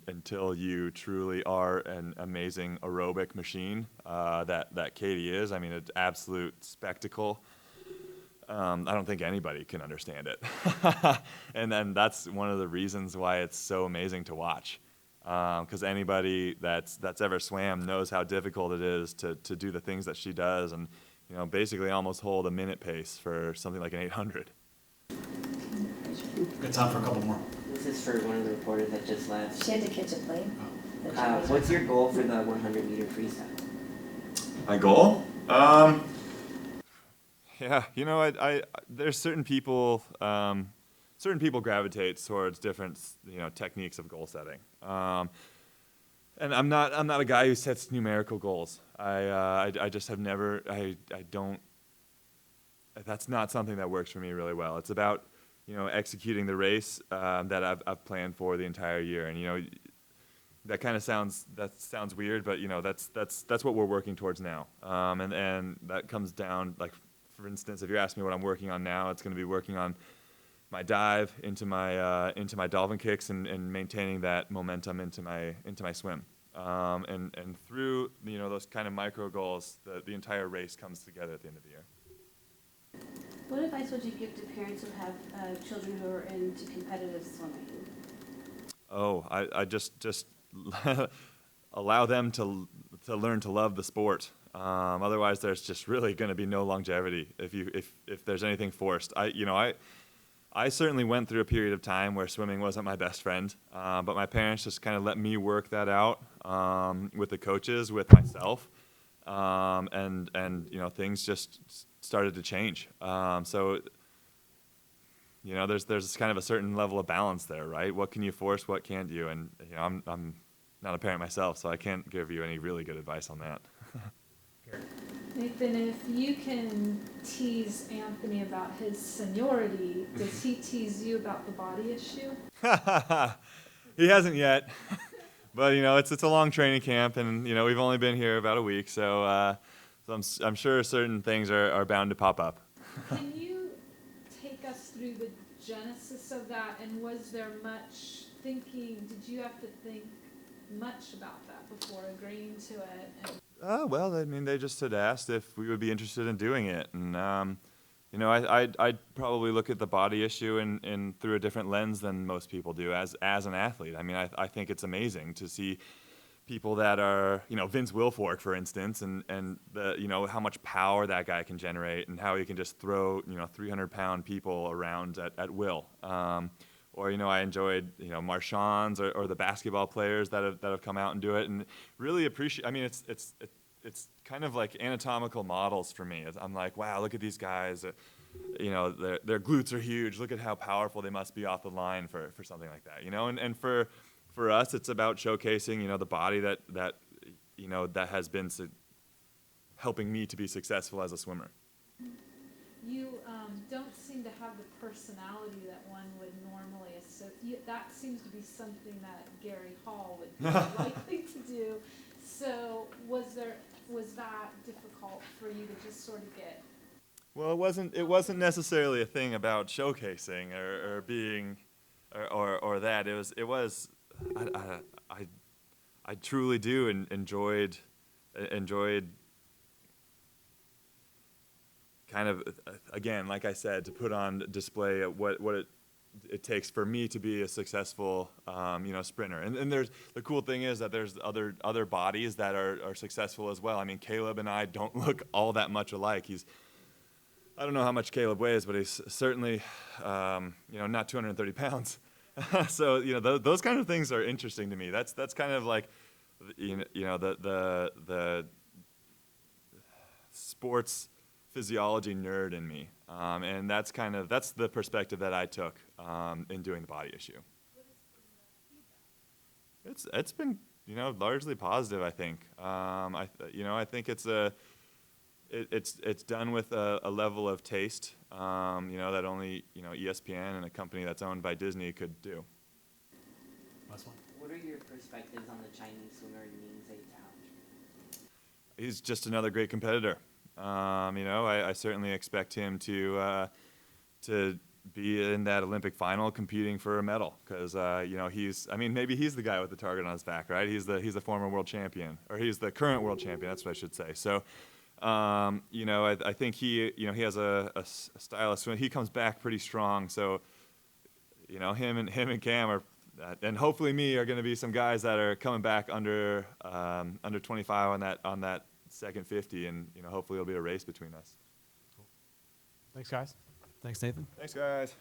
until you truly are an amazing aerobic machine that Katie is. I mean, an absolute spectacle. I don't think anybody can understand it. And then that's one of the reasons why it's so amazing to watch. Because anybody that's ever swam knows how difficult it is to do the things that she does, and basically almost hold a minute pace for something like an 800. Good time for a couple more. This is for one of the reporters that just left. She had to catch a plane. What's your goal for the 100-meter freestyle? My goal? Yeah, I there's certain people gravitate towards different techniques of goal setting. And I'm not a guy who sets numerical goals. I just have never I don't. That's not something that works for me really well. It's about executing the race that I've planned for the entire year, and that kind of sounds weird, but that's what we're working towards now. And that comes down, like, for instance, if you ask me what I'm working on now, it's going to be working on my dive into my dolphin kicks and maintaining that momentum into my swim. And through those kind of micro goals, the entire race comes together at the end of the year. What advice would you give to parents who have children who are into competitive swimming? Oh, I just allow them to learn to love the sport. Otherwise, there's just really going to be no longevity if there's anything forced. I certainly went through a period of time where swimming wasn't my best friend, but my parents just kind of let me work that out with the coaches, with myself, and things just started to change. So there's kind of a certain level of balance there, right? What can you force? What can't you? And I'm not a parent myself, so I can't give you any really good advice on that. Nathan, if you can tease Anthony about his seniority, does he tease you about the body issue? He hasn't yet, but it's a long training camp, and we've only been here about a week, so I'm sure certain things are bound to pop up. Can you take us through the genesis of that, and was there much thinking? Did you have to think much about that before agreeing to it? Well, I mean, they just had asked if we would be interested in doing it, and I'd probably look at the body issue in through a different lens than most people do as an athlete. I mean, I think it's amazing to see people that are, Vince Wilfork, for instance, and the how much power that guy can generate, and how he can just throw 300-pound people around at will. Or I enjoyed Marchand's or the basketball players that have come out and do it, and really appreciate. I mean, it's kind of like anatomical models for me. I'm like, wow, look at these guys. Their glutes are huge. Look at how powerful they must be off the line for something like that. And for us, it's about showcasing the body that has been helping me to be successful as a swimmer. You don't seem to have the personality that one would normally associate. That seems to be something that Gary Hall would be likely to do. So was that difficult for you to just sort of get? Well, it wasn't necessarily a thing about showcasing or being or that. It was I truly do enjoyed kind of, again, like I said, to put on display what it takes for me to be a successful sprinter. And there's the cool thing is that there's other bodies that are successful as well. I mean, Caleb and I don't look all that much alike. I don't know how much Caleb weighs, but he's certainly not 230 pounds. So those kind of things are interesting to me. That's kind of like the sports physiology nerd in me, and that's the perspective that I took in doing the body issue. It's been largely positive, I think. I think it's done with a level of taste that only ESPN and a company that's owned by Disney could do. Last one. What are your perspectives on the Chinese swimmer Ning Zhao? He's just another great competitor. I certainly expect him to be in that Olympic final competing for a medal, because you know, maybe he's the guy with the target on his back, right? He's the former world champion, or he's the current world champion. That's what I should say. So, you know, I think he has a style of swim. He comes back pretty strong. So, you know, him and Cam are, and hopefully me, are going to be some guys that are coming back under 25 on that second 50, and you know, hopefully it'll be a race between us. Thanks, guys. Thanks, Nathan. Thanks, guys.